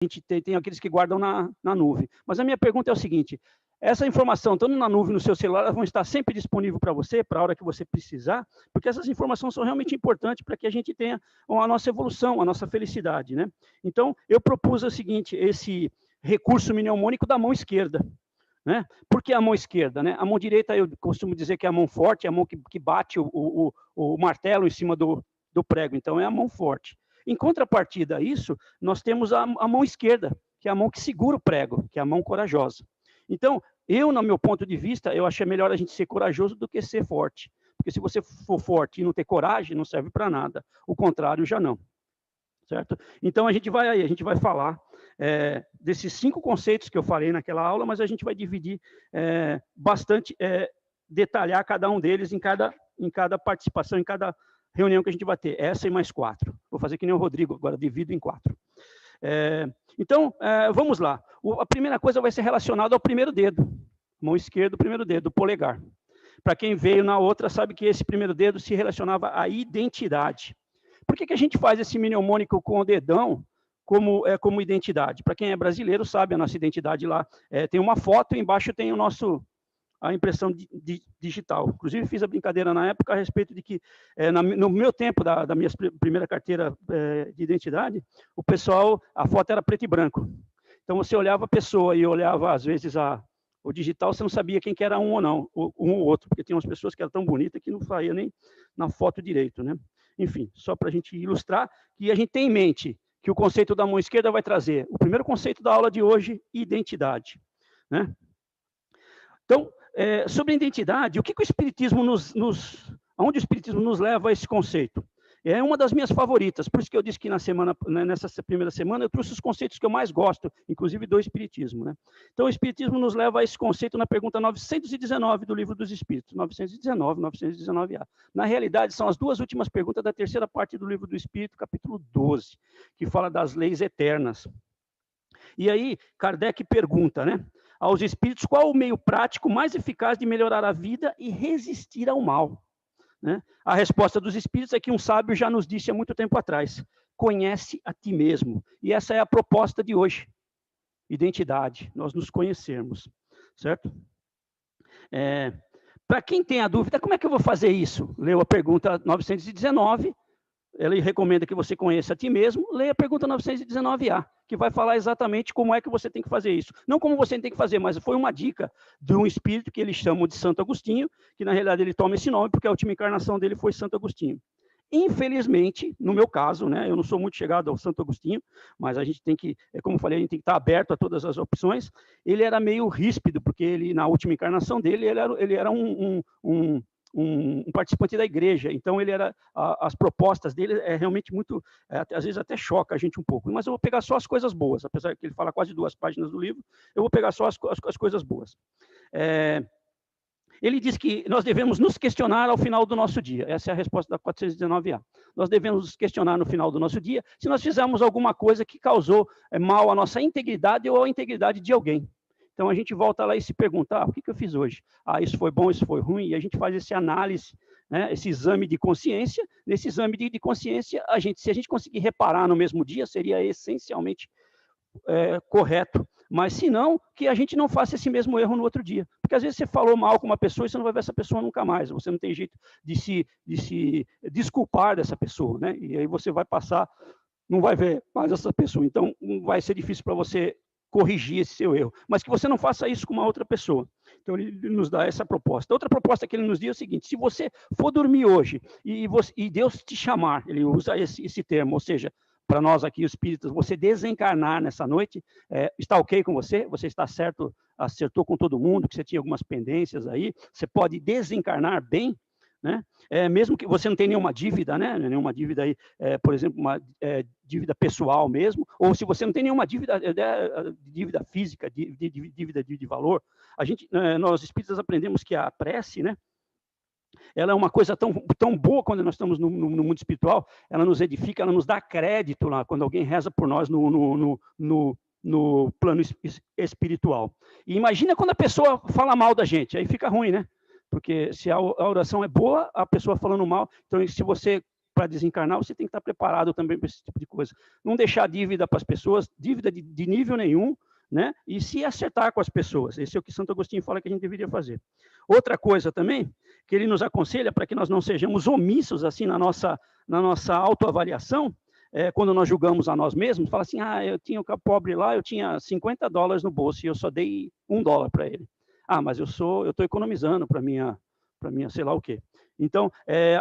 gente tem aqueles que guardam na nuvem. Mas a minha pergunta é o seguinte: essa informação, estando na nuvem no seu celular, elas vão estar sempre disponíveis para você, para a hora que você precisar, porque essas informações são realmente importantes para que a gente tenha a nossa evolução, a nossa felicidade, né? Então, eu propus o seguinte, esse recurso mnemônico da mão esquerda, né? Por que a mão esquerda, né? A mão direita, eu costumo dizer que é a mão forte, é a mão que bate o martelo em cima do prego, então é a mão forte. Em contrapartida a isso, nós temos a mão esquerda, que é a mão que segura o prego, que é a mão corajosa. Então, no meu ponto de vista, eu achei melhor a gente ser corajoso do que ser forte. Porque se você for forte e não ter coragem, não serve para nada. O contrário, já não. Certo? Então, a gente vai falar desses 5 conceitos que eu falei naquela aula, mas a gente vai dividir bastante, detalhar cada um deles em cada participação, em cada reunião que a gente vai ter. Essa e mais 4. Vou fazer que nem o Rodrigo, agora divido em 4. Então, vamos lá. A primeira coisa vai ser relacionada ao primeiro dedo. Mão esquerda, o primeiro dedo, o polegar. Para quem veio na outra, sabe que esse primeiro dedo se relacionava à identidade. Por que a gente faz esse mnemônico com o dedão como identidade? Para quem é brasileiro, sabe a nossa identidade lá. Tem uma foto, embaixo tem a impressão digital. Inclusive, fiz a brincadeira na época a respeito de que, no meu tempo, da minha primeira carteira de identidade, o pessoal, a foto era preto e branco. Então, você olhava a pessoa e olhava, às vezes, o digital, você não sabia quem que era um ou não, um ou outro, porque tinha umas pessoas que eram tão bonitas que não saía nem na foto direito, né? Enfim, só para a gente ilustrar, que a gente tem em mente que o conceito da mão esquerda vai trazer o primeiro conceito da aula de hoje, identidade, né? Então, sobre a identidade, o que o Espiritismo aonde o Espiritismo nos leva a esse conceito? É uma das minhas favoritas, por isso que eu disse que nessa primeira semana eu trouxe os conceitos que eu mais gosto, inclusive do Espiritismo, né? Então, o Espiritismo nos leva a esse conceito na pergunta 919 do Livro dos Espíritos, 919A. Na realidade, são as 2 últimas perguntas da terceira parte do Livro do Espírito, capítulo 12, que fala das leis eternas. E aí, Kardec pergunta, né, aos espíritos qual o meio prático mais eficaz de melhorar a vida e resistir ao mal, né? A resposta dos espíritos é que um sábio já nos disse há muito tempo atrás: conhece a ti mesmo. E essa é a proposta de hoje. Identidade, nós nos conhecermos, certo? Para quem tem a dúvida, como é que eu vou fazer isso? Leu a pergunta 919, ele recomenda que você conheça a ti mesmo, leia a pergunta 919A, que vai falar exatamente como é que você tem que fazer isso. Não como você tem que fazer, mas foi uma dica de um espírito que eles chamam de Santo Agostinho, que na realidade ele toma esse nome porque a última encarnação dele foi Santo Agostinho. Infelizmente, no meu caso, né, eu não sou muito chegado ao Santo Agostinho, mas a gente tem que, como eu falei, a gente tem que estar aberto a todas as opções. Ele era meio ríspido, porque ele, na última encarnação dele, ele era um participante da igreja, então as propostas dele realmente muito, às vezes até choca a gente um pouco, mas eu vou pegar só as coisas boas, apesar que ele fala quase 2 páginas do livro, eu vou pegar só as coisas boas. Ele diz que nós devemos nos questionar ao final do nosso dia. Essa é a resposta da 419A. Nós devemos nos questionar no final do nosso dia se nós fizermos alguma coisa que causou mal à nossa integridade ou à integridade de alguém. Então, a gente volta lá e se pergunta, o que eu fiz hoje? Isso foi bom, isso foi ruim? E a gente faz esse análise, né, esse exame de consciência. Nesse exame de consciência, se a gente conseguir reparar no mesmo dia, seria essencialmente correto. Mas, se não, que a gente não faça esse mesmo erro no outro dia. Porque, às vezes, você falou mal com uma pessoa e você não vai ver essa pessoa nunca mais. Você não tem jeito de se desculpar dessa pessoa, né? E aí você vai passar, não vai ver mais essa pessoa. Então, vai ser difícil para você corrigir esse seu erro. Mas que você não faça isso com uma outra pessoa. Então, ele nos dá essa proposta. Outra proposta que ele nos diz é o seguinte: se você for dormir hoje e Deus te chamar, ele usa esse termo, ou seja, para nós aqui, os espíritos, você desencarnar nessa noite, está ok com você? Você está certo, acertou com todo mundo, que você tinha algumas pendências aí, você pode desencarnar bem, né? Mesmo que você não tenha nenhuma dívida, né? Nenhuma dívida aí, por exemplo, uma dívida pessoal mesmo, ou se você não tem nenhuma dívida física, dívida de valor, nós espíritas aprendemos que a prece, né? Ela é uma coisa tão boa quando nós estamos no mundo espiritual, ela nos edifica, ela nos dá crédito lá, quando alguém reza por nós no plano espiritual. E imagina quando a pessoa fala mal da gente, aí fica ruim, né? Porque se a oração é boa, a pessoa falando mal, então se você para desencarnar, você tem que estar preparado também para esse tipo de coisa. Não deixar dívida para as pessoas, dívida de nível nenhum, né? E se acertar com as pessoas. Esse é o que Santo Agostinho fala que a gente deveria fazer. Outra coisa também, que ele nos aconselha para que nós não sejamos omissos assim na nossa autoavaliação, quando nós julgamos a nós mesmos, fala assim, eu tinha o pobre lá, eu tinha $50 no bolso e eu só dei $1 para ele. Mas eu estou economizando para minha sei lá o quê. Então,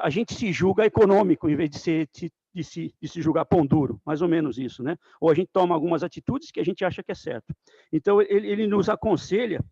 a gente se julga econômico, em vez de se julgar pão duro, mais ou menos isso, né? Ou a gente toma algumas atitudes que a gente acha que é certo. Então, ele nos aconselha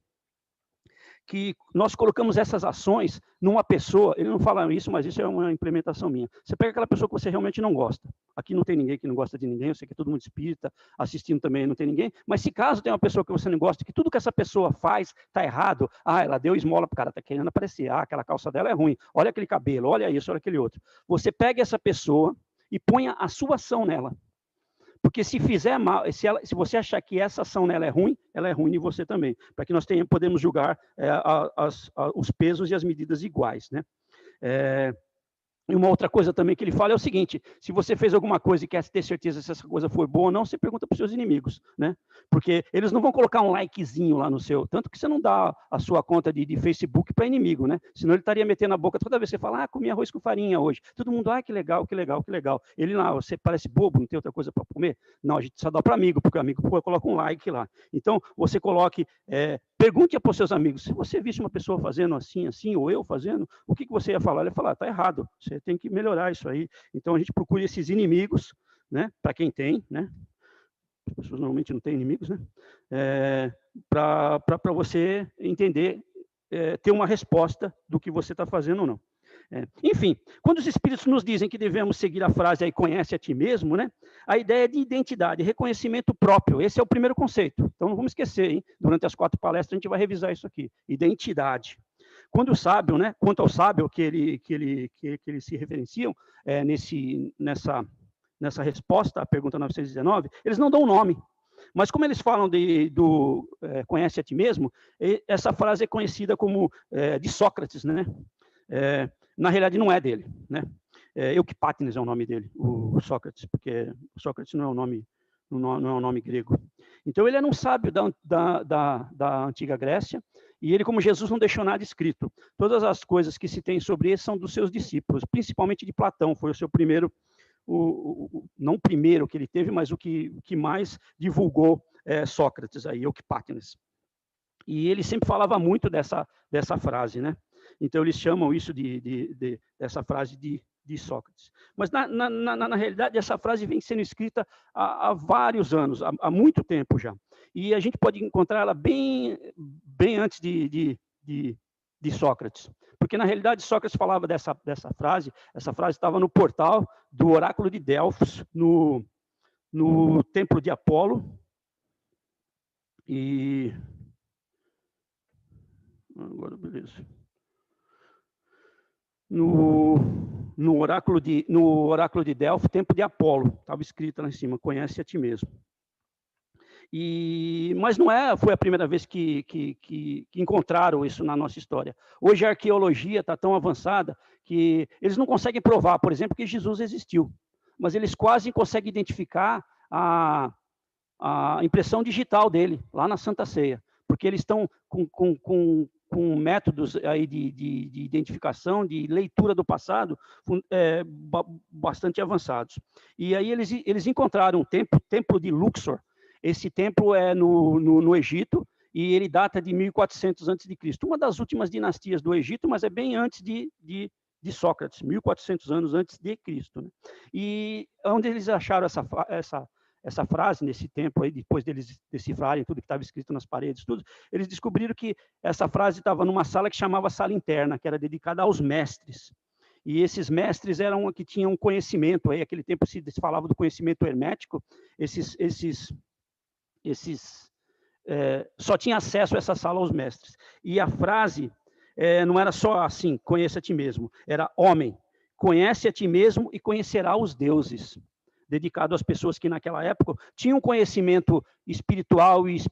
que nós colocamos essas ações numa pessoa, ele não fala isso, mas isso é uma implementação minha. Você pega aquela pessoa que você realmente não gosta. Aqui não tem ninguém que não gosta de ninguém, eu sei que é todo mundo espírita, assistindo também não tem ninguém, mas se caso tem uma pessoa que você não gosta, que tudo que essa pessoa faz está errado, ela deu esmola para o cara, está querendo aparecer, aquela calça dela é ruim, olha aquele cabelo, olha isso, olha aquele outro. Você pega essa pessoa e ponha a sua ação nela. Porque se fizer mal, se você achar que essa ação nela é ruim em você também, para que nós podemos julgar os pesos e as medidas iguais, né? E uma outra coisa também que ele fala é o seguinte, se você fez alguma coisa e quer ter certeza se essa coisa foi boa ou não, você pergunta para os seus inimigos, né? Porque eles não vão colocar um likezinho lá no seu, tanto que você não dá a sua conta de Facebook para inimigo, né? Senão ele estaria metendo a boca toda vez que você fala, comi arroz com farinha hoje. Todo mundo, que legal, que legal, que legal. Ele lá, você parece bobo, não tem outra coisa para comer? Não, a gente só dá para amigo, porque o amigo coloca um like lá. Então, você coloque, pergunte para os seus amigos, se você visse uma pessoa fazendo assim, ou eu fazendo, o que você ia falar? Ele ia falar, está errado, você tem que melhorar isso aí. Então, a gente procura esses inimigos, né? Para quem tem, né? As pessoas normalmente não têm inimigos, né? Para você entender, ter uma resposta do que você está fazendo ou não. Enfim, quando os espíritos nos dizem que devemos seguir a frase aí, conhece a ti mesmo, né? A ideia é de identidade, reconhecimento próprio, esse é o primeiro conceito. Então, não vamos esquecer, hein? Durante as 4 palestras, a gente vai revisar isso aqui. Identidade. Quando o sábio, né? Quanto ao sábio que eles se referenciam nessa resposta à pergunta 919, eles não dão um nome. Mas como eles falam do conhece a ti mesmo, essa frase é conhecida como de Sócrates, né? Na realidade, não é dele, né? Euquipátenes é o nome dele, o Sócrates, porque Sócrates não é um nome grego. Então, ele era um sábio da antiga Grécia, e ele, como Jesus, não deixou nada escrito. Todas as coisas que se tem sobre ele são dos seus discípulos, principalmente de Platão, foi o seu primeiro, não o primeiro que ele teve, mas o que mais divulgou Sócrates, aí, Euquipátenes. E ele sempre falava muito dessa frase, né? Então, eles chamam isso dessa frase de Sócrates. Mas, na realidade, essa frase vem sendo escrita há vários anos, há muito tempo já. E a gente pode encontrar ela bem antes de Sócrates. Porque, na realidade, Sócrates falava dessa frase, essa frase estava no portal do oráculo de Delfos, no templo de Apolo. E... agora, beleza. No oráculo de Delfos, templo de Apolo, estava escrito lá em cima, conhece a ti mesmo. Mas não foi a primeira vez que encontraram isso na nossa história. Hoje a arqueologia está tão avançada que eles não conseguem provar, por exemplo, que Jesus existiu, mas eles quase conseguem identificar a impressão digital dele, lá na Santa Ceia, porque eles estão com métodos aí de identificação, de leitura do passado, bastante avançados. E aí eles encontraram um templo de Luxor. Esse templo é no Egito, e ele data de 1400 a.C., uma das últimas dinastias do Egito, mas é bem antes de Sócrates, 1400 anos antes de Cristo, né? E onde eles acharam essa frase nesse tempo aí, depois deles decifrarem tudo que estava escrito nas paredes, tudo, eles descobriram que essa frase estava numa sala que chamava sala interna, que era dedicada aos mestres. E esses mestres eram que tinham conhecimento, aí naquele tempo se falava do conhecimento hermético, só tinha acesso a essa sala aos mestres. E a frase não era só assim, conheça a ti mesmo, era homem, conhece a ti mesmo e conhecerá os deuses, dedicado às pessoas que naquela época tinham conhecimento espiritual e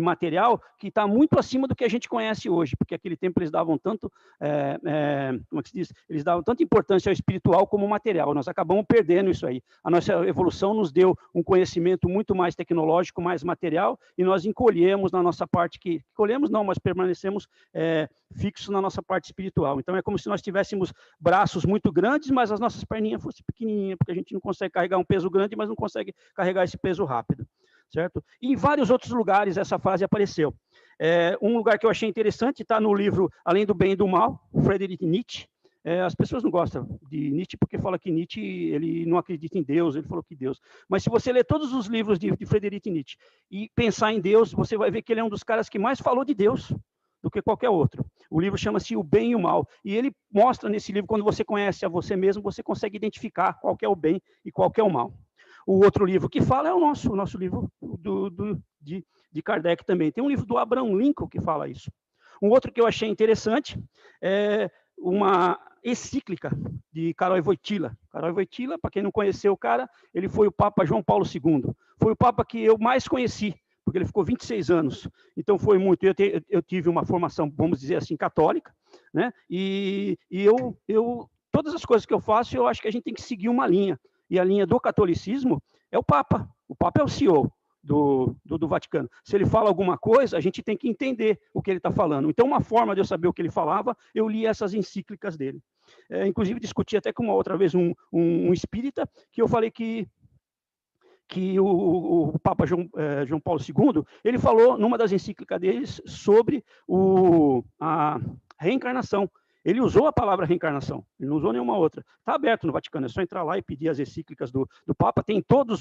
material que está muito acima do que a gente conhece hoje, porque naquele tempo eles davam tanto, como é que se diz? Eles davam tanta importância ao espiritual como ao material. Nós acabamos perdendo isso aí. A nossa evolução nos deu um conhecimento muito mais tecnológico, mais material, e nós encolhemos na nossa parte encolhemos não, mas permanecemos fixos na nossa parte espiritual. Então é como se nós tivéssemos braços muito grandes, mas as nossas perninhas fossem pequenininhas, porque a gente não consegue carregar um peso grande, mas não consegue carregar esse peso rápido, certo? E em vários outros lugares essa frase apareceu. Um lugar que eu achei interessante está no livro Além do Bem e do Mal, Friedrich Nietzsche. As pessoas não gostam de Nietzsche porque fala que Nietzsche ele não acredita em Deus, ele falou que Deus. Mas se você ler todos os livros de Friedrich Nietzsche e pensar em Deus, você vai ver que ele é um dos caras que mais falou de Deus do que qualquer outro. O livro chama-se O Bem e o Mal. E ele mostra nesse livro, quando você conhece a você mesmo, você consegue identificar qual que é o bem e qual que é o mal. O outro livro que fala é o nosso livro de Kardec também. Tem um livro do Abraham Lincoln que fala isso. Um outro que eu achei interessante é uma encíclica de Karol Wojtyla. Karol Wojtyla, para quem não conheceu o cara, ele foi o Papa João Paulo II. Foi o Papa que eu mais conheci, porque ele ficou 26 anos. Então foi muito. Eu tive uma formação, vamos dizer assim, católica, né? E todas as coisas que eu faço, eu acho que a gente tem que seguir uma linha. E a linha do catolicismo é o Papa. O Papa é o CEO do Vaticano. Se ele fala alguma coisa, a gente tem que entender o que ele está falando. Então, uma forma de eu saber o que ele falava, eu li essas encíclicas dele. Inclusive, discuti até com uma outra vez um espírita, que eu falei que o Papa João Paulo II, ele falou, numa das encíclicas deles, sobre a reencarnação. Ele usou a palavra reencarnação, ele não usou nenhuma outra. Está aberto no Vaticano, é só entrar lá e pedir as encíclicas do Papa, tem todas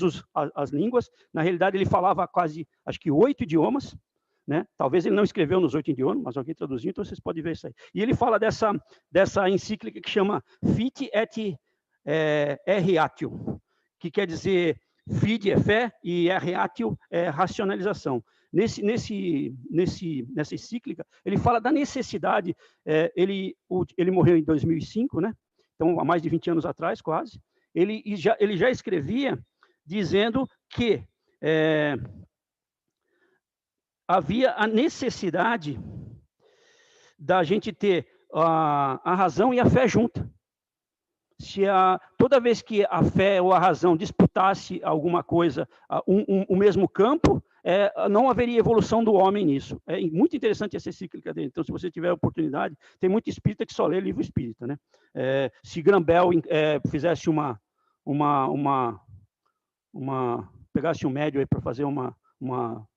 as línguas. Na realidade, ele falava quase, acho que 8 idiomas, né? Talvez ele não escreveu nos 8 idiomas, mas alguém traduziu, então vocês podem ver isso aí. E ele fala dessa encíclica que chama Fide et Ratio, que quer dizer fide é fé e ratio é racionalização. Nessa encíclica, ele fala da necessidade, ele morreu em 2005, né? Então, há mais de 20 anos atrás, quase, ele já escrevia dizendo que havia a necessidade da gente ter a razão e a fé junta. Toda vez que a fé ou a razão disputasse alguma coisa, o mesmo campo, não haveria evolução do homem nisso. É muito interessante essa encíclica dele. Então, se você tiver a oportunidade, tem muito espírita que só lê livro espírita, né? Se Grambel fizesse pegasse um médio aí para fazer uma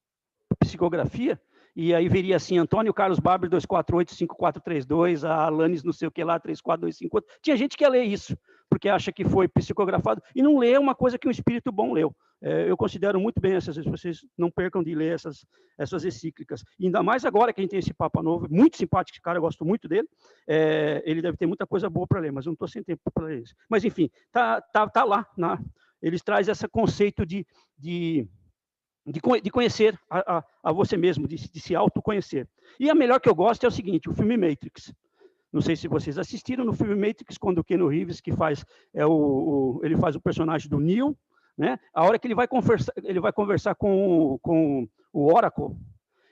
psicografia, e aí viria assim, Antônio Carlos Barber 248-5432, a Alanis não sei o que lá, 34258. Tinha gente que ia ler isso, porque acha que foi psicografado, e não lê uma coisa que um espírito bom leu. Eu considero muito bem essas vezes, vocês não percam de ler essas encíclicas. E ainda mais agora que a gente tem esse Papa novo, muito simpático esse cara, eu gosto muito dele, ele deve ter muita coisa boa para ler, mas eu não estou sem tempo para ler isso. Mas enfim, tá lá, eles trazem esse conceito de conhecer a você mesmo, de se autoconhecer. E a melhor que eu gosto é o seguinte, o filme Matrix. Não sei se vocês assistiram no filme Matrix, quando o Keanu Reeves, que ele faz o personagem do Neo, né? A hora que ele vai conversar com o Oracle.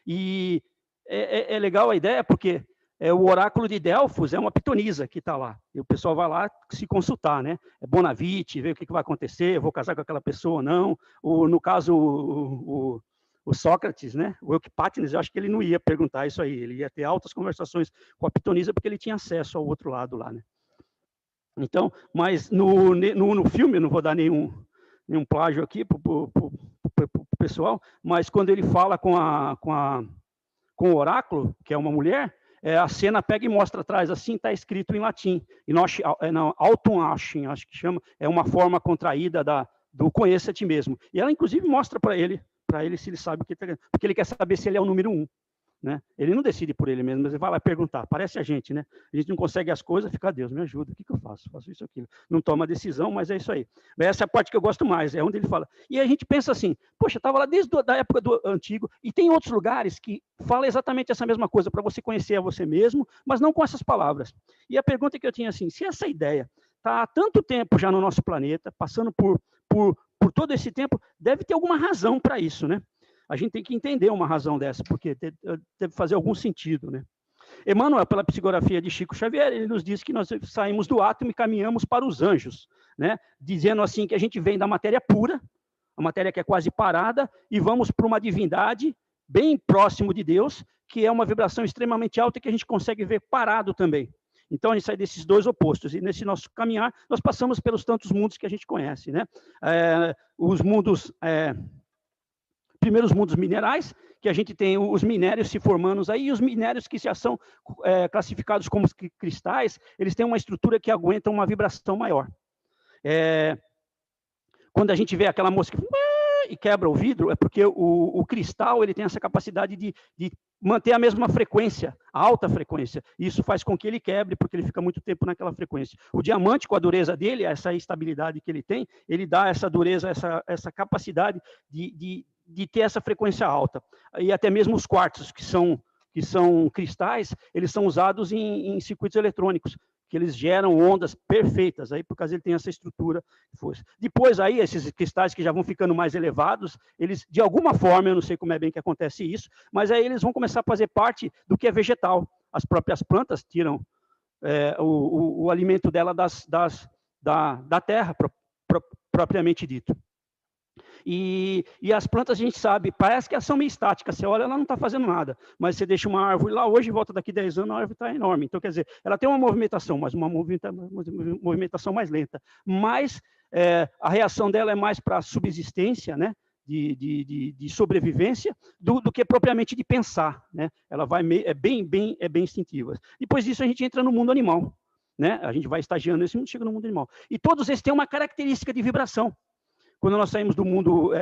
E é legal a ideia, porque o oráculo de Delfos é uma pitonisa que está lá. E o pessoal vai lá se consultar, né? É Bonavite, ver o que vai acontecer, vou casar com aquela pessoa ou não. No caso, o Sócrates, né? O Euquipátenes, eu acho que ele não ia perguntar isso aí. Ele ia ter altas conversações com a pitonisa, porque ele tinha acesso ao outro lado lá, né? Então, mas no filme, eu não vou dar nenhum plágio aqui para o pessoal, mas quando ele fala com o oráculo, que é uma mulher, a cena pega e mostra atrás, assim, está escrito em latim. Autum Aschen, acho que chama, é uma forma contraída do conheça a ti mesmo. E ela, inclusive, mostra para ele se ele sabe o que está querendo, porque ele quer saber se ele é o número 1. Né? Ele não decide por ele mesmo, mas ele vai lá perguntar. Parece a gente, né? A gente não consegue as coisas, fica, Deus, me ajuda, o que eu faço? Faço isso, aquilo. Não toma decisão, mas é isso aí. Essa é a parte que eu gosto mais, é onde ele fala. E a gente pensa assim, poxa, estava lá desde a época do antigo, e tem outros lugares que fala exatamente essa mesma coisa, para você conhecer a você mesmo, mas não com essas palavras. E a pergunta que eu tinha assim, se essa ideia está há tanto tempo já no nosso planeta, passando por por todo esse tempo, deve ter alguma razão para isso, né? A gente tem que entender uma razão dessa, porque deve fazer algum sentido, né? Emmanuel, pela psicografia de Chico Xavier, ele nos diz que nós saímos do átomo e caminhamos para os anjos, né? Dizendo assim que a gente vem da matéria pura, a matéria que é quase parada, e vamos para uma divindade bem próximo de Deus, que é uma vibração extremamente alta e que a gente consegue ver parado também. Então, a gente sai desses dois opostos. E nesse nosso caminhar, nós passamos pelos tantos mundos que a gente conhece, né? Os mundos... primeiros mundos minerais, que a gente tem os minérios se formando aí, e os minérios que já são classificados como cristais, eles têm uma estrutura que aguenta uma vibração maior. Quando a gente vê aquela mosca e quebra o vidro, é porque o cristal ele tem essa capacidade de manter a mesma frequência, a alta frequência. E isso faz com que ele quebre, porque ele fica muito tempo naquela frequência. O diamante, com a dureza dele, essa estabilidade que ele tem, ele dá essa dureza, essa capacidade de ter essa frequência alta. E até mesmo os quartzos, que são cristais, eles são usados em circuitos eletrônicos, que eles geram ondas perfeitas, aí por causa ele tem essa estrutura de força. Depois aí, esses cristais que já vão ficando mais elevados, eles, de alguma forma, eu não sei como é bem que acontece isso, mas aí eles vão começar a fazer parte do que é vegetal. As próprias plantas tiram o alimento dela da terra, propriamente dito. E as plantas, a gente sabe, parece que elas são meio estáticas. Você olha, ela não está fazendo nada. Mas você deixa uma árvore lá hoje, volta daqui 10 anos, a árvore está enorme. Então, quer dizer, ela tem uma movimentação, mas uma movimentação mais lenta. Mas a reação dela é mais para subsistência, né? De sobrevivência, do que propriamente de pensar, né? Ela é bem instintiva. Depois disso, a gente entra no mundo animal, né? A gente vai estagiando nesse mundo, chega no mundo animal. E todos eles têm uma característica de vibração. Quando nós saímos do mundo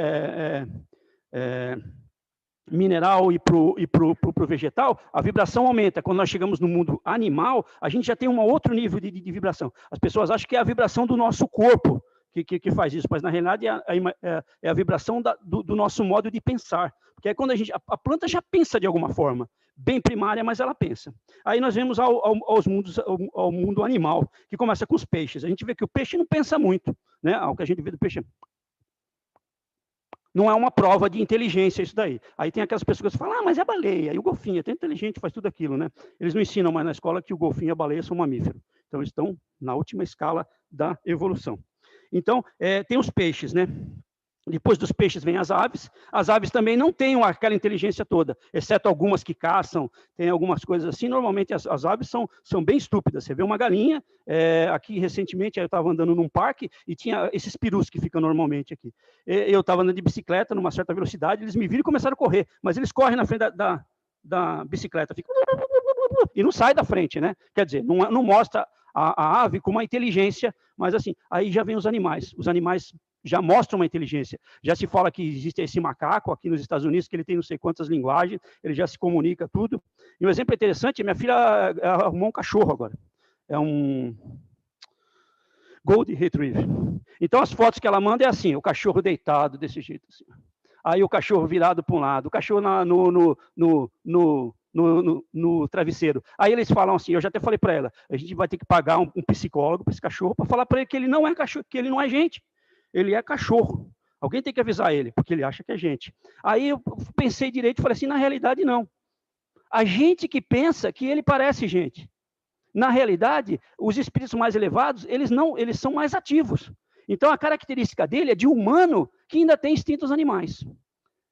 mineral e pro vegetal, a vibração aumenta. Quando nós chegamos no mundo animal, a gente já tem um outro nível de vibração. As pessoas acham que é a vibração do nosso corpo que faz isso, mas na realidade é a vibração do nosso modo de pensar. Porque é quando a planta já pensa de alguma forma, bem primária, mas ela pensa. Aí nós vemos ao mundo animal, que começa com os peixes. A gente vê que o peixe não pensa muito, né? O que a gente vê do peixe não é uma prova de inteligência isso daí. Aí tem aquelas pessoas que falam, mas é baleia, e o golfinho é tão inteligente, faz tudo aquilo, né? Eles não ensinam mais na escola que o golfinho e a baleia são mamíferos. Então, eles estão na última escala da evolução. Então, tem os peixes, né? Depois dos peixes vem as aves. As aves também não têm aquela inteligência toda, exceto algumas que caçam, tem algumas coisas assim. Normalmente as aves são bem estúpidas. Você vê uma galinha, aqui recentemente eu estava andando num parque e tinha esses perus que ficam normalmente aqui. Eu estava andando de bicicleta numa certa velocidade, eles me viram e começaram a correr, mas eles correm na frente da bicicleta, ficam e não sai da frente, né? Quer dizer, não mostra a ave com uma inteligência, mas assim, aí já vem os animais. Os animais já mostram uma inteligência. Já se fala que existe esse macaco aqui nos Estados Unidos, que ele tem não sei quantas linguagens, ele já se comunica tudo. E um exemplo interessante, minha filha arrumou um cachorro agora. É um Golden Retriever. Então, as fotos que ela manda é assim, o cachorro deitado desse jeito. Assim. Aí o cachorro virado para um lado, o cachorro no travesseiro. Aí eles falam assim, eu já até falei para ela, a gente vai ter que pagar um psicólogo para esse cachorro, para falar para ele que ele não é cachorro, que ele não é gente. Ele é cachorro. Alguém tem que avisar ele, porque ele acha que é gente. Aí eu pensei direito e falei assim, na realidade, não. A gente que pensa que ele parece gente. Na realidade, os espíritos mais elevados, eles são mais ativos. Então, a característica dele é de humano que ainda tem instintos animais.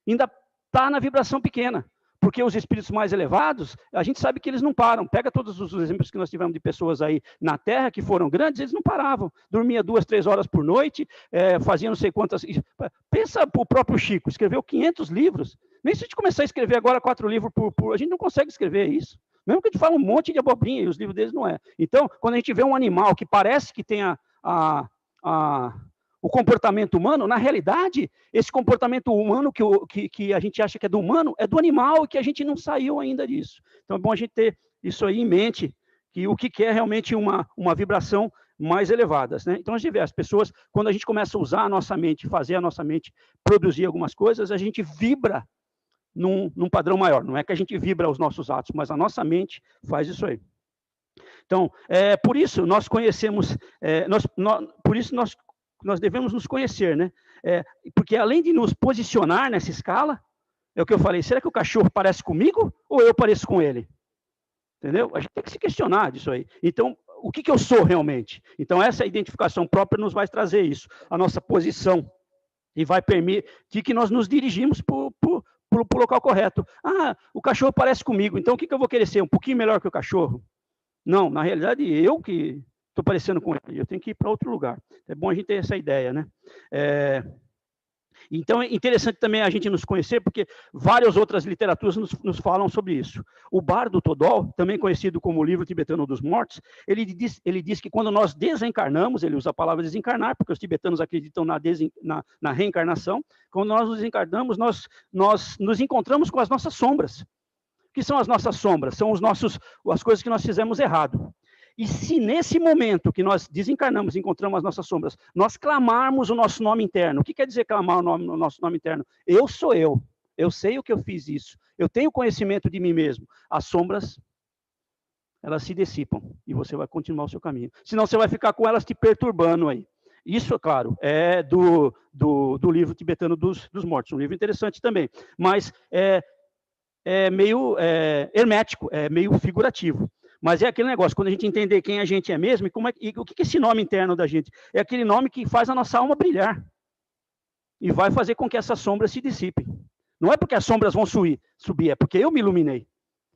Ainda está na vibração pequena. Porque os espíritos mais elevados, a gente sabe que eles não param. Pega todos os exemplos que nós tivemos de pessoas aí na Terra que foram grandes, eles não paravam. Dormia 2, 3 horas por noite, faziam não sei quantas... Pensa o próprio Chico, escreveu 500 livros. Nem se a gente começar a escrever agora 4 livros por... A gente não consegue escrever isso. Mesmo que a gente fale um monte de abobrinha, e os livros deles não é. Então, quando a gente vê um animal que parece que tem o comportamento humano, na realidade, esse comportamento humano que a gente acha que é do humano, é do animal e que a gente não saiu ainda disso. Então, é bom a gente ter isso aí em mente, que o que é realmente uma vibração mais elevada. Né? Então, a gente vê as pessoas, quando a gente começa a usar a nossa mente, fazer a nossa mente produzir algumas coisas, a gente vibra num padrão maior. Não é que a gente vibra os nossos atos, mas a nossa mente faz isso aí. Então, por isso nós conhecemos, por isso nós nós devemos nos conhecer, né? Porque além de nos posicionar nessa escala, é o que eu falei, será que o cachorro parece comigo ou eu pareço com ele? Entendeu? A gente tem que se questionar disso aí. Então, o que eu sou realmente? Então, essa identificação própria nos vai trazer isso, a nossa posição, e vai permitir que nós nos dirigimos para o local correto. Ah, o cachorro parece comigo, então o que eu vou querer ser? Um pouquinho melhor que o cachorro? Não, na realidade, eu que estou parecendo com ele, eu tenho que ir para outro lugar. É bom a gente ter essa ideia, né? Então, é interessante também a gente nos conhecer, porque várias outras literaturas nos falam sobre isso. O Bardo Todol, também conhecido como o Livro Tibetano dos Mortos, ele diz que quando nós desencarnamos, ele usa a palavra desencarnar, porque os tibetanos acreditam na reencarnação, quando nós nos encarnamos, nós nos encontramos com as nossas sombras. O que são as nossas sombras? São as coisas que nós fizemos errado. E se nesse momento que nós desencarnamos, encontramos as nossas sombras, nós clamarmos o nosso nome interno. O que quer dizer clamar o nosso nome interno? Eu sou eu. Eu sei o que eu fiz isso. Eu tenho conhecimento de mim mesmo. As sombras, elas se dissipam e você vai continuar o seu caminho. Senão você vai ficar com elas te perturbando aí. Isso, claro, é do livro tibetano dos mortos. Um livro interessante também. Mas é meio hermético, é meio figurativo. Mas é aquele negócio, quando a gente entender quem a gente é mesmo, e o que é esse nome interno da gente? É aquele nome que faz a nossa alma brilhar. E vai fazer com que essas sombras se dissipem. Não é porque as sombras vão subir, é porque eu me iluminei.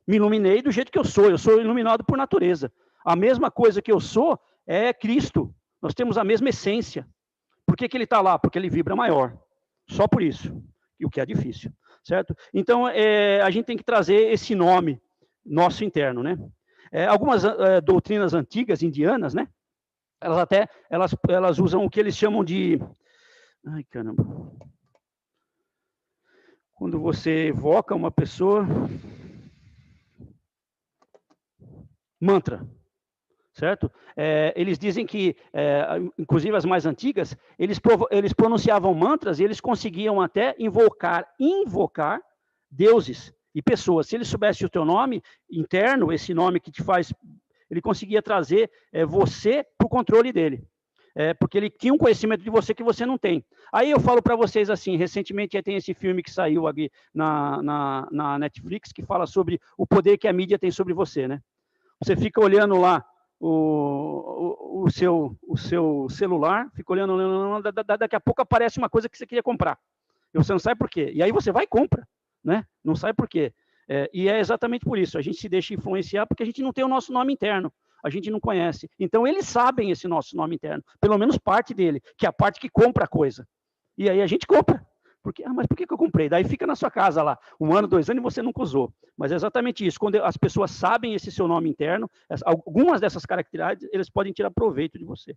Me iluminei do jeito que eu sou iluminado por natureza. A mesma coisa que eu sou é Cristo. Nós temos a mesma essência. Por que ele está lá? Porque ele vibra maior. Só por isso. E o que é difícil, certo? Então, a gente tem que trazer esse nome nosso interno, né? Algumas doutrinas antigas indianas, né? Elas usam o que eles chamam de... Ai, caramba. Quando você evoca uma pessoa... Mantra, certo? Eles dizem que, inclusive as mais antigas, eles pronunciavam mantras e eles conseguiam até invocar deuses e pessoas. Se ele soubesse o teu nome interno, esse nome que te faz, ele conseguia trazer você para o controle dele. Porque ele tinha um conhecimento de você que você não tem. Aí eu falo para vocês assim, recentemente tem esse filme que saiu aqui na Netflix, que fala sobre o poder que a mídia tem sobre você, né? Você fica olhando lá o seu celular, fica olhando, daqui a pouco aparece uma coisa que você queria comprar. E você não sabe por quê. E aí você vai e compra, né? Não sabe por quê. E é exatamente por isso. A gente se deixa influenciar porque a gente não tem o nosso nome interno. A gente não conhece. Então, eles sabem esse nosso nome interno. Pelo menos parte dele, que é a parte que compra a coisa. E aí a gente compra. Mas por que eu comprei? Daí fica na sua casa lá, 1 ano, 2 anos, e você nunca usou. Mas é exatamente isso. Quando as pessoas sabem esse seu nome interno, algumas dessas características, eles podem tirar proveito de você.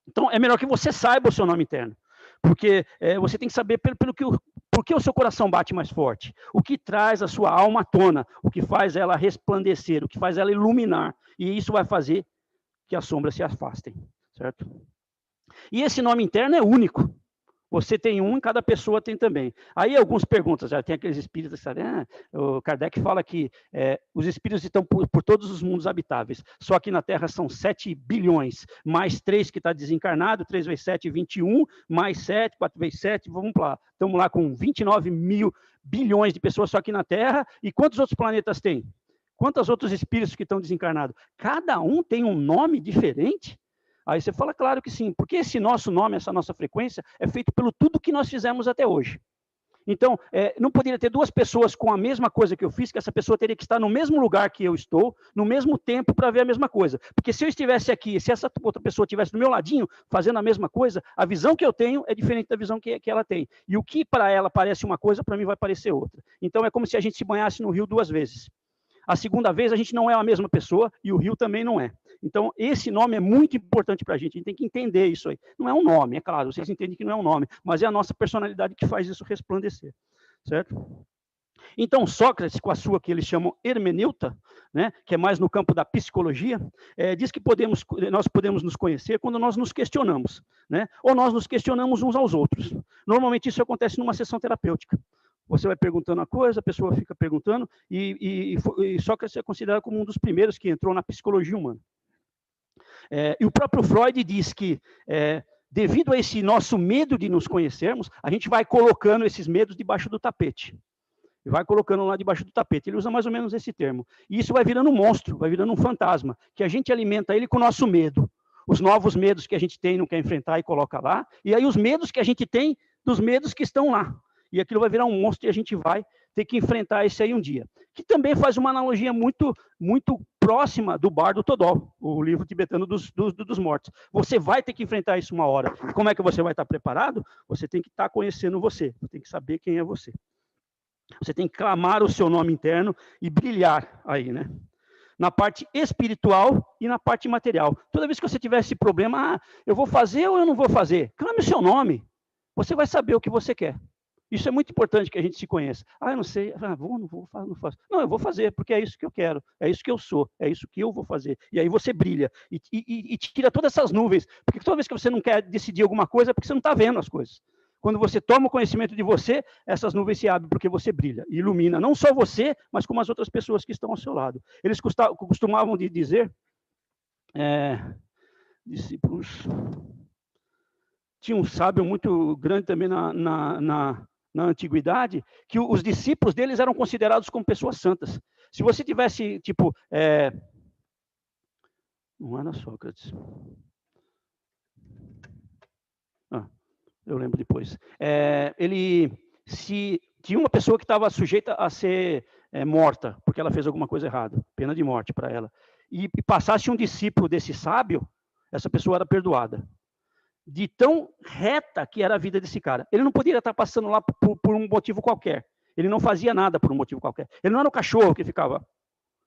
Então, é melhor que você saiba o seu nome interno. Porque você tem que saber por que o seu coração bate mais forte. O que traz a sua alma à tona. O que faz ela resplandecer. O que faz ela iluminar. E isso vai fazer que as sombras se afastem. Certo? E esse nome interno é único. Você tem um, cada pessoa tem também. Aí alguns perguntam, já tem aqueles espíritos, sabe? O Kardec fala que os espíritos estão por todos os mundos habitáveis. Só que na Terra são 7 bilhões, mais 3 que está desencarnado, 3 vezes 7, 21, mais 7, 4 vezes 7, vamos lá. Estamos lá com 29 mil bilhões de pessoas só aqui na Terra. E quantos outros planetas tem? Quantos outros espíritos que estão desencarnados? Cada um tem um nome diferente? Aí você fala, claro que sim, porque esse nosso nome, essa nossa frequência, é feito pelo tudo que nós fizemos até hoje. Então, não poderia ter 2 pessoas com a mesma coisa que eu fiz, que essa pessoa teria que estar no mesmo lugar que eu estou, no mesmo tempo, para ver a mesma coisa. Porque se eu estivesse aqui, se essa outra pessoa estivesse do meu ladinho, fazendo a mesma coisa, a visão que eu tenho é diferente da visão que ela tem. E o que para ela parece uma coisa, para mim vai parecer outra. Então, é como se a gente se banhasse no rio 2 vezes. A segunda vez, a gente não é a mesma pessoa e o rio também não é. Então, esse nome é muito importante para a gente tem que entender isso aí. Não é um nome, é claro, vocês entendem que não é um nome, mas é a nossa personalidade que faz isso resplandecer, certo? Então, Sócrates, com a sua que eles chamam hermeneuta, né, que é mais no campo da psicologia, diz que nós podemos nos conhecer quando nós nos questionamos, né, ou nós nos questionamos uns aos outros. Normalmente isso acontece numa sessão terapêutica. Você vai perguntando a coisa, a pessoa fica perguntando, e Sócrates é considerado como um dos primeiros que entrou na psicologia humana. E o próprio Freud diz que, devido a esse nosso medo de nos conhecermos, a gente vai colocando esses medos debaixo do tapete. E vai colocando lá debaixo do tapete. Ele usa mais ou menos esse termo. E isso vai virando um monstro, vai virando um fantasma, que a gente alimenta ele com o nosso medo. Os novos medos que a gente tem, não quer enfrentar e coloca lá. E aí os medos que a gente tem dos medos que estão lá. E aquilo vai virar um monstro e a gente vai ter que enfrentar esse aí um dia. Que também faz uma analogia muito próxima do Bardo Todol, o livro tibetano dos mortos. Você vai ter que enfrentar isso uma hora. E como é que você vai estar preparado? Você tem que estar conhecendo você. Você tem que saber quem é você. Você tem que clamar o seu nome interno e brilhar aí, né? Na parte espiritual e na parte material. Toda vez que você tiver esse problema, eu vou fazer ou eu não vou fazer? Clame o seu nome. Você vai saber o que você quer. Isso é muito importante que a gente se conheça. Eu não sei, vou, não vou, não faço. Não, eu vou fazer, porque é isso que eu quero, é isso que eu sou, é isso que eu vou fazer. E aí você brilha e tira todas essas nuvens. Porque toda vez que você não quer decidir alguma coisa, é porque você não está vendo as coisas. Quando você toma o conhecimento de você, essas nuvens se abrem porque você brilha e ilumina não só você, mas como as outras pessoas que estão ao seu lado. Eles costumavam dizer, discípulos, tinha um sábio muito grande também na antiguidade, que os discípulos deles eram considerados como pessoas santas. Se você tivesse, não era Sócrates. Eu lembro depois. Tinha uma pessoa que estava sujeita a ser morta, porque ela fez alguma coisa errada, pena de morte para ela. E passasse um discípulo desse sábio, essa pessoa era perdoada. De tão reta que era a vida desse cara. Ele não poderia estar passando lá por um motivo qualquer. Ele não fazia nada por um motivo qualquer. Ele não era o cachorro que ficava.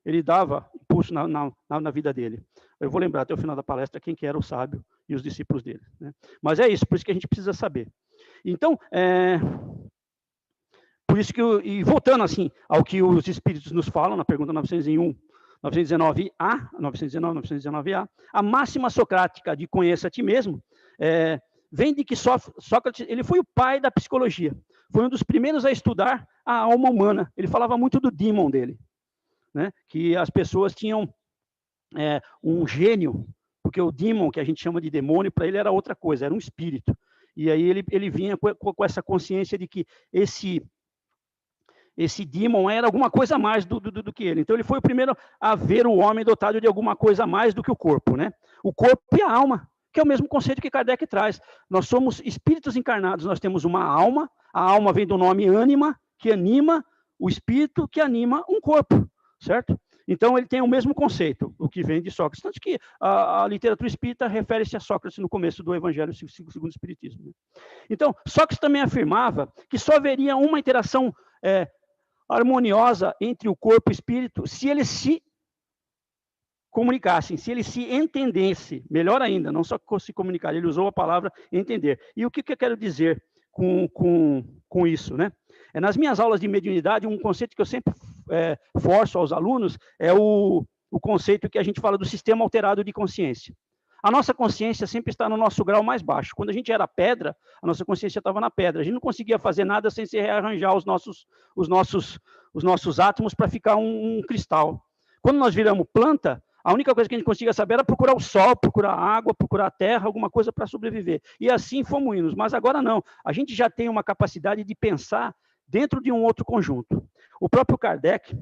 Ele dava impulso na vida dele. Eu vou lembrar até o final da palestra quem que era o sábio e os discípulos dele, né? Mas é isso, por isso que a gente precisa saber. Então, por isso que, e voltando assim ao que os espíritos nos falam, na pergunta 919A, a máxima socrática de conheça a ti mesmo, vem de que Sócrates, ele foi o pai da psicologia, foi um dos primeiros a estudar a alma humana. Ele falava muito do demon dele, né? Que as pessoas tinham um gênio, porque o demon, que a gente chama de demônio, para ele era outra coisa, era um espírito. E aí ele vinha com essa consciência de que esse demon era alguma coisa a mais do que ele. Então ele foi o primeiro a ver o homem dotado de alguma coisa a mais do que o corpo, né? O corpo e a alma, que é o mesmo conceito que Kardec traz. Nós somos espíritos encarnados, nós temos uma alma, a alma vem do nome ânima, que anima o espírito, que anima um corpo, certo? Então, ele tem o mesmo conceito, o que vem de Sócrates. Tanto que a literatura espírita refere-se a Sócrates no começo do Evangelho segundo o Espiritismo, né? Então, Sócrates também afirmava que só haveria uma interação harmoniosa entre o corpo e o espírito se eles se comunicassem, se eles se entendessem, melhor ainda, não só se comunicar, ele usou a palavra entender. E o que eu quero dizer com isso, né? Nas minhas aulas de mediunidade, um conceito que eu sempre forço aos alunos é o conceito que a gente fala do sistema alterado de consciência. A nossa consciência sempre está no nosso grau mais baixo. Quando a gente era pedra, a nossa consciência estava na pedra. A gente não conseguia fazer nada sem se rearranjar os nossos átomos para ficar um cristal. Quando nós viramos planta, a única coisa que a gente conseguia saber era procurar o sol, procurar a água, procurar a terra, alguma coisa para sobreviver. E assim fomos indo. Mas agora não. A gente já tem uma capacidade de pensar dentro de um outro conjunto. O próprio Kardec,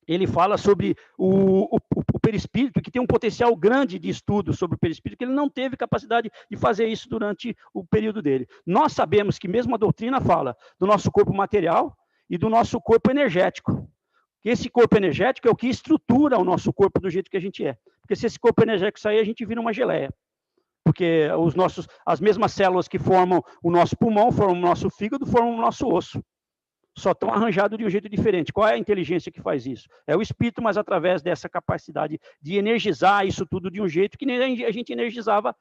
ele fala sobre o perispírito, que tem um potencial grande de estudo sobre o perispírito, que ele não teve capacidade de fazer isso durante o período dele. Nós sabemos que mesmo a doutrina fala do nosso corpo material e do nosso corpo energético. Esse corpo energético é o que estrutura o nosso corpo do jeito que a gente é. Porque se esse corpo energético sair, a gente vira uma geleia. Porque as mesmas células que formam o nosso pulmão, formam o nosso fígado, formam o nosso osso. Só estão arranjados de um jeito diferente. Qual é a inteligência que faz isso? É o espírito, mas através dessa capacidade de energizar isso tudo de um jeito que nem a gente energizava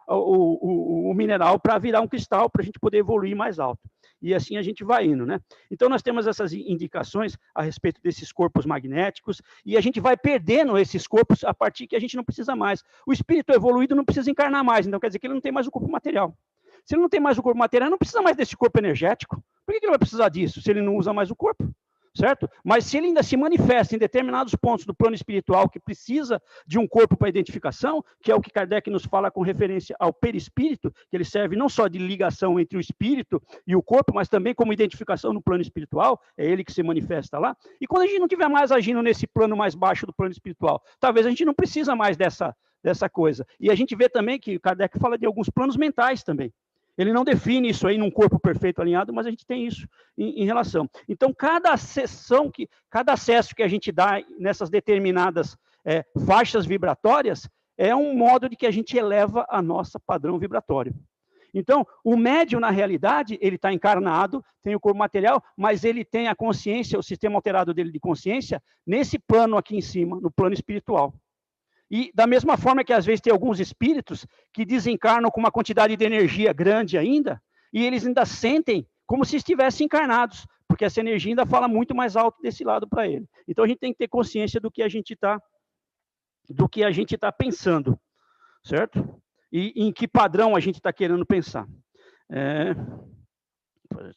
o mineral para virar um cristal, para a gente poder evoluir mais alto. E assim a gente vai indo, né? Então nós temos essas indicações a respeito desses corpos magnéticos, e a gente vai perdendo esses corpos a partir que a gente não precisa mais. O espírito evoluído não precisa encarnar mais, então quer dizer que ele não tem mais o corpo material. Se ele não tem mais o corpo material, não precisa mais desse corpo energético. Por que ele vai precisar disso, se ele não usa mais o corpo? certo? Mas se ele ainda se manifesta em determinados pontos do plano espiritual que precisa de um corpo para identificação, que é o que Kardec nos fala com referência ao perispírito, que ele serve não só de ligação entre o espírito e o corpo, mas também como identificação no plano espiritual, é ele que se manifesta lá. E quando a gente não estiver mais agindo nesse plano mais baixo do plano espiritual, talvez a gente não precisa mais dessa coisa. E a gente vê também que Kardec fala de alguns planos mentais também. Ele não define isso aí num corpo perfeito alinhado, mas a gente tem isso em relação. Então, cada acesso que a gente dá nessas determinadas faixas vibratórias é um modo de que a gente eleva a nossa padrão vibratório. Então, o médium, na realidade, ele está encarnado, tem o corpo material, mas ele tem a consciência, o sistema alterado dele de consciência, nesse plano aqui em cima, no plano espiritual. E da mesma forma que às vezes tem alguns espíritos que desencarnam com uma quantidade de energia grande ainda, e eles ainda sentem como se estivessem encarnados, porque essa energia ainda fala muito mais alto desse lado para ele. Então a gente tem que ter consciência do que a gente está pensando, certo? E em que padrão a gente está querendo pensar.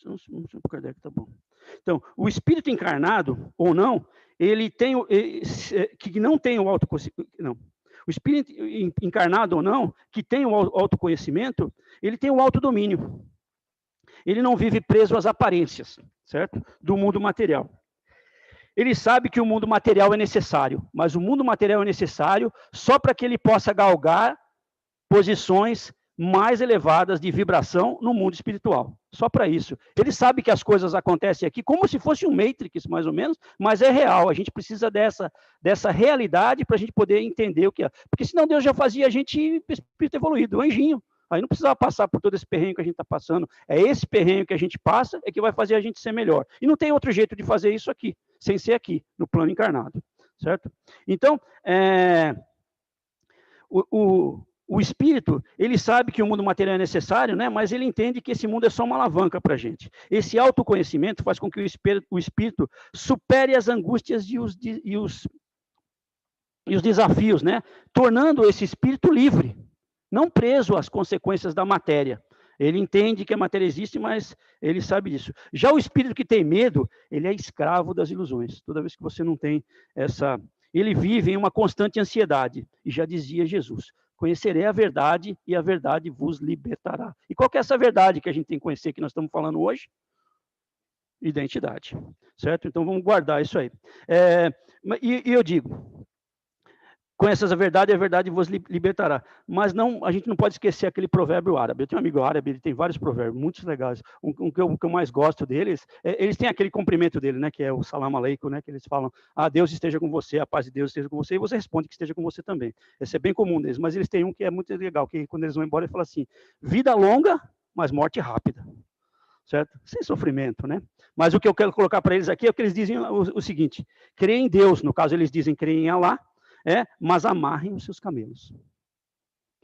Não sei se o Kardec tá bom. Então, o espírito encarnado ou não, ele tem que não tem o autoconhecimento, não. O espírito encarnado ou não, que tem o autoconhecimento, ele tem o autodomínio. Ele não vive preso às aparências, certo? Do mundo material. Ele sabe que o mundo material é necessário, mas o mundo material é necessário só para que ele possa galgar posições mais elevadas de vibração no mundo espiritual. Só para isso. Ele sabe que as coisas acontecem aqui como se fosse um Matrix, mais ou menos, mas é real. A gente precisa dessa realidade para a gente poder entender o que é. Porque senão Deus já fazia a gente espírito evoluído, um anjinho. Aí não precisava passar por todo esse perrengue que a gente está passando. É esse perrengue que a gente passa é que vai fazer a gente ser melhor. E não tem outro jeito de fazer isso aqui, sem ser aqui, no plano encarnado. Certo? Então, o espírito, ele sabe que o mundo material é necessário, né? Mas ele entende que esse mundo é só uma alavanca para a gente. Esse autoconhecimento faz com que o espírito supere as angústias e os desafios, né? Tornando esse espírito livre, não preso às consequências da matéria. Ele entende que a matéria existe, mas ele sabe disso. Já o espírito que tem medo, ele é escravo das ilusões. Toda vez que você não tem essa... Ele vive em uma constante ansiedade. E já dizia Jesus, conhecerei a verdade e a verdade vos libertará. E qual que é essa verdade que a gente tem que conhecer, que nós estamos falando hoje? Identidade, certo? Então vamos guardar isso aí. E eu digo, conheças a verdade vos libertará. Mas não, a gente não pode esquecer aquele provérbio árabe. Eu tenho um amigo árabe, ele tem vários provérbios, muito legais. O que eu mais gosto deles, eles têm aquele cumprimento dele, né, que é o salam aleikum, né, que eles falam, Deus esteja com você, a paz de Deus esteja com você, e você responde que esteja com você também. Esse é bem comum deles, mas eles têm um que é muito legal, que quando eles vão embora, ele fala assim, vida longa, mas morte rápida. Certo? Sem sofrimento, né? Mas o que eu quero colocar para eles aqui é o que eles dizem o seguinte, crer em Deus, no caso eles dizem crer em Allah, mas amarrem os seus camelos,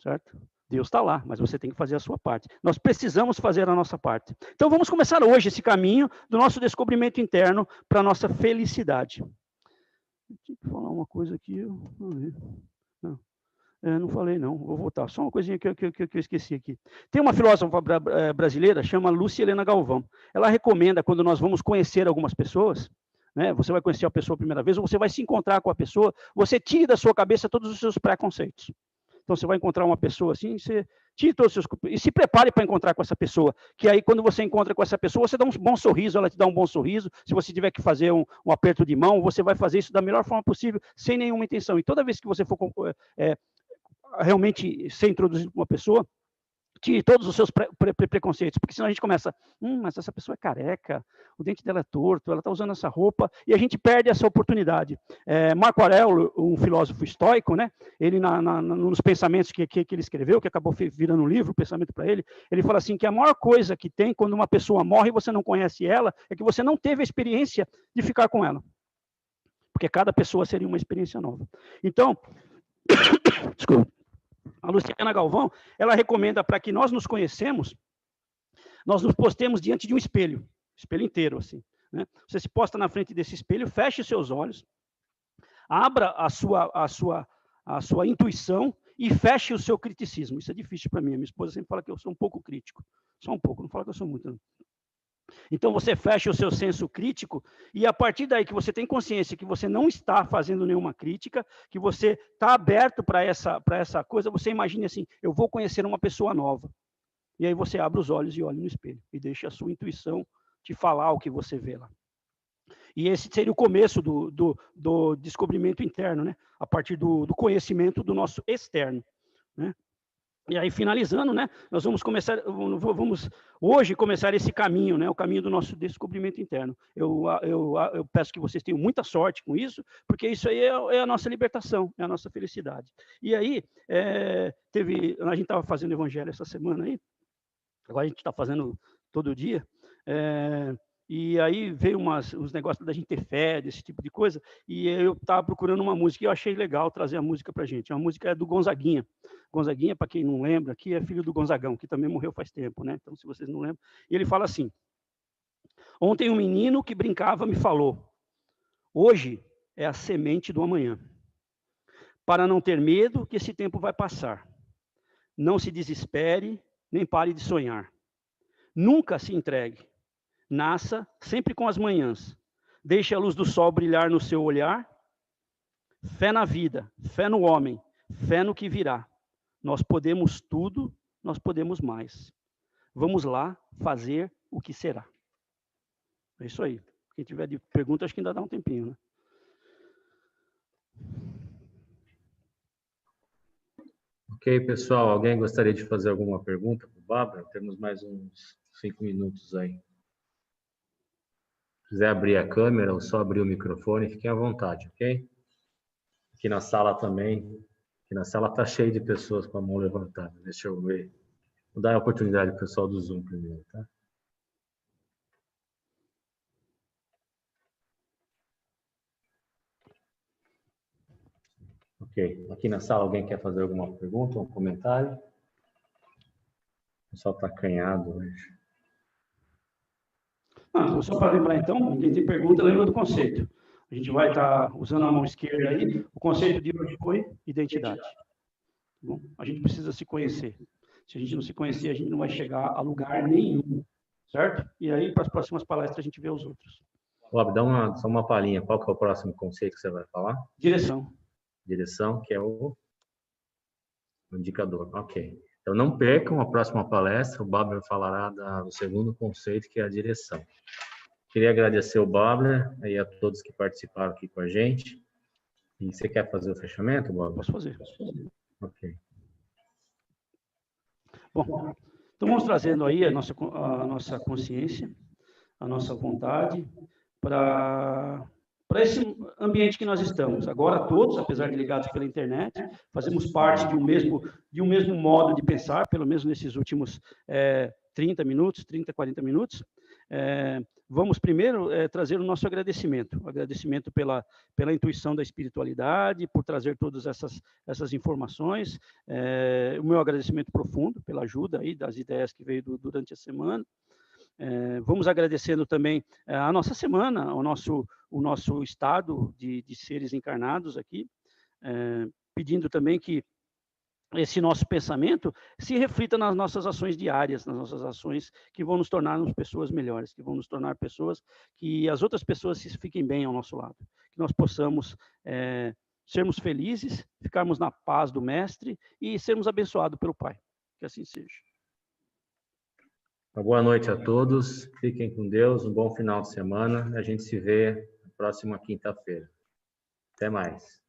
certo? Deus está lá, mas você tem que fazer a sua parte. Nós precisamos fazer a nossa parte. Então vamos começar hoje esse caminho do nosso descobrimento interno para a nossa felicidade. Eu tinha que falar uma coisa aqui, não falei não, vou voltar. Só uma coisinha que eu esqueci aqui. Tem uma filósofa brasileira, chama Lúcia Helena Galvão. Ela recomenda, quando nós vamos conhecer algumas pessoas, né, você vai conhecer a pessoa a primeira vez, ou você vai se encontrar com a pessoa, você tire da sua cabeça todos os seus preconceitos. Então, você vai encontrar uma pessoa assim, você tire todos os seus... E se prepare para encontrar com essa pessoa, que aí, quando você encontra com essa pessoa, você dá um bom sorriso, ela te dá um bom sorriso. Se você tiver que fazer um aperto de mão, você vai fazer isso da melhor forma possível, sem nenhuma intenção. E toda vez que você for realmente ser introduzido por uma pessoa, tire todos os seus preconceitos, porque senão a gente começa, mas essa pessoa é careca, o dente dela é torto, ela está usando essa roupa, e a gente perde essa oportunidade. Marco Aurélio, um filósofo estoico, né, ele nos pensamentos que ele escreveu, que acabou virando um livro, o pensamento para ele fala assim, que a maior coisa que tem quando uma pessoa morre e você não conhece ela, é que você não teve a experiência de ficar com ela. Porque cada pessoa seria uma experiência nova. Então, desculpa. A Luciana Galvão, ela recomenda para que nós nos conhecemos, nós nos postemos diante de um espelho inteiro, assim, né? Você se posta na frente desse espelho, feche seus olhos, abra a sua intuição e feche o seu criticismo. Isso é difícil para mim, a minha esposa sempre fala que eu sou um pouco crítico, só um pouco, não fala que eu sou muito, não. Então, você fecha o seu senso crítico e, a partir daí que você tem consciência que você não está fazendo nenhuma crítica, que você está aberto para essa coisa, você imagina assim, eu vou conhecer uma pessoa nova. E aí você abre os olhos e olha no espelho e deixa a sua intuição te falar o que você vê lá. E esse seria o começo do descobrimento interno, né? A partir do conhecimento do nosso externo, né? E aí, finalizando, né, nós vamos hoje começar esse caminho, né, o caminho do nosso descobrimento interno. Eu peço que vocês tenham muita sorte com isso, porque isso aí é a nossa libertação, é a nossa felicidade. E aí, a gente estava fazendo evangelho essa semana aí, agora a gente está fazendo todo dia, e aí veio uns negócios da gente ter fé, desse tipo de coisa, e eu estava procurando uma música, e eu achei legal trazer a música para a gente. A música é do Gonzaguinha. Gonzaguinha, para quem não lembra, aqui é filho do Gonzagão, que também morreu faz tempo, né? Então, se vocês não lembram. E ele fala assim: ontem um menino que brincava me falou, hoje é a semente do amanhã. Para não ter medo que esse tempo vai passar. Não se desespere, nem pare de sonhar. Nunca se entregue. Nasça sempre com as manhãs. Deixe a luz do sol brilhar no seu olhar. Fé na vida, fé no homem, fé no que virá. Nós podemos tudo, nós podemos mais. Vamos lá fazer o que será. É isso aí. Quem tiver de pergunta, acho que ainda dá um tempinho, né? Ok, pessoal. Alguém gostaria de fazer alguma pergunta para o Bárbara? Temos mais uns 5 minutos aí. Se quiser abrir a câmera ou só abrir o microfone, fiquem à vontade, ok? Aqui na sala também. Aqui na sala está cheio de pessoas com a mão levantada. Deixa eu ver. Vou dar a oportunidade para o pessoal do Zoom primeiro, tá? Ok. Aqui na sala, alguém quer fazer alguma pergunta, um comentário? O pessoal está acanhado hoje. Só para lembrar, então, quem tem pergunta, lembra do conceito. A gente vai estar usando a mão esquerda aí. O conceito de hoje foi identidade. Bom, a gente precisa se conhecer. Se a gente não se conhecer, a gente não vai chegar a lugar nenhum, certo? E aí, para as próximas palestras, a gente vê os outros. Bob, dá só uma palhinha. Qual que é o próximo conceito que você vai falar? Direção. Direção, que é o indicador. Ok. Então, não percam a próxima palestra. O Babler falará do segundo conceito, que é a direção. Queria agradecer o Babler e a todos que participaram aqui com a gente. E você quer fazer o fechamento, Babler? Posso fazer. Ok. Bom, então vamos trazendo aí a nossa consciência, a nossa vontade para esse ambiente que nós estamos. Agora todos, apesar de ligados pela internet, fazemos parte de um mesmo modo de pensar, pelo menos nesses últimos 30 minutos, 30, 40 minutos. Vamos primeiro trazer o nosso agradecimento pela intuição da espiritualidade, por trazer todas essas informações, o meu agradecimento profundo pela ajuda aí das ideias que veio durante a semana. Vamos agradecendo também a nossa semana, o nosso estado de seres encarnados aqui, pedindo também que esse nosso pensamento se reflita nas nossas ações diárias, nas nossas ações que vão nos tornar pessoas melhores, que vão nos tornar pessoas que as outras pessoas fiquem bem ao nosso lado, que nós possamos sermos felizes, ficarmos na paz do Mestre e sermos abençoados pelo Pai. Que assim seja. Uma boa noite a todos, fiquem com Deus, um bom final de semana, a gente se vê na próxima quinta-feira. Até mais.